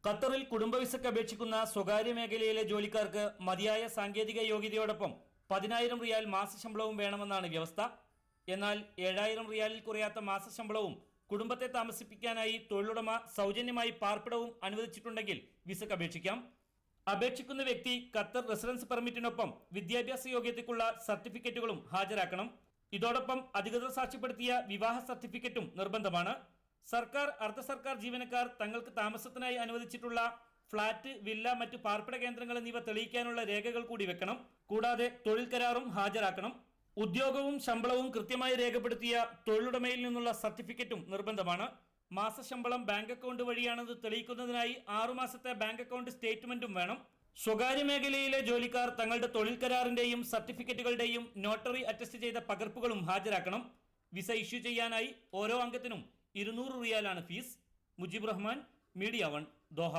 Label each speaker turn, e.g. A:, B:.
A: ഖത്തറിൽ കുടുംബ വിസയ്ക്ക് അപേക്ഷിക്കുന്ന സ്വകാര്യ മേഖലയിലെ ജോലിക്കാർക്ക് മതിയായ സാങ്കേതിക യോഗ്യതയോടൊപ്പം 10,000 റിയാൽ മാസശമ്പളവും വേണമെന്നാണ് വ്യവസ്ഥ. എന്നാൽ 7,000 റിയാലിൽ കുറയാത്ത മാസശമ്പളവും കുടുംബത്തെ താമസിപ്പിക്കാനായി തൊഴിലുടമ സൗജന്യമായി പാർപ്പിടവും അനുവദിച്ചിട്ടുണ്ടെങ്കിൽ വിസയ്ക്ക് അപേക്ഷിക്കാം. അപേക്ഷിക്കുന്ന വ്യക്തി ഖത്തർ റെസിഡൻസ് പെർമിറ്റിനൊപ്പം വിദ്യാഭ്യാസ യോഗ്യതയ്ക്കുള്ള സർട്ടിഫിക്കറ്റുകളും ഹാജരാക്കണം. ഇതോടൊപ്പം അധികൃതർ സാക്ഷ്യപ്പെടുത്തിയ വിവാഹ സർട്ടിഫിക്കറ്റും നിർബന്ധമാണ്. സർക്കാർ, അർദ്ധ സർക്കാർ ജീവനക്കാർ തങ്ങൾക്ക് താമസത്തിനായി അനുവദിച്ചിട്ടുള്ള ഫ്ളാറ്റ്, വില്ല, മറ്റു പാർപ്പിട കേന്ദ്രങ്ങൾ എന്നിവ തെളിയിക്കാനുള്ള രേഖകൾ കൂടി വെക്കണം. കൂടാതെ തൊഴിൽ കരാറും ഹാജരാക്കണം. ഉദ്യോഗവും ശമ്പളവും കൃത്യമായി രേഖപ്പെടുത്തിയ തൊഴിലുടമയിൽ നിന്നുള്ള സർട്ടിഫിക്കറ്റും നിർബന്ധമാണ്. മാസശമ്പളം ബാങ്ക് അക്കൗണ്ട് വഴിയാണെന്ന് തെളിയിക്കുന്നതിനായി 6 മാസത്തെ ബാങ്ക് അക്കൗണ്ട് സ്റ്റേറ്റ്മെന്റും വേണം. സ്വകാര്യ മേഖലയിലെ ജോലിക്കാർ തങ്ങളുടെ തൊഴിൽ കരാറിന്റെയും സർട്ടിഫിക്കറ്റുകളുടെയും നോട്ടറി അറ്റസ്റ്റ് ചെയ്ത പകർപ്പുകളും ഹാജരാക്കണം. വിസ ഇഷ്യൂ ചെയ്യാനായി ഓരോ അംഗത്തിനും 200 റിയാലാണ് fees. Mujeeb Rahman, media 1, Doha.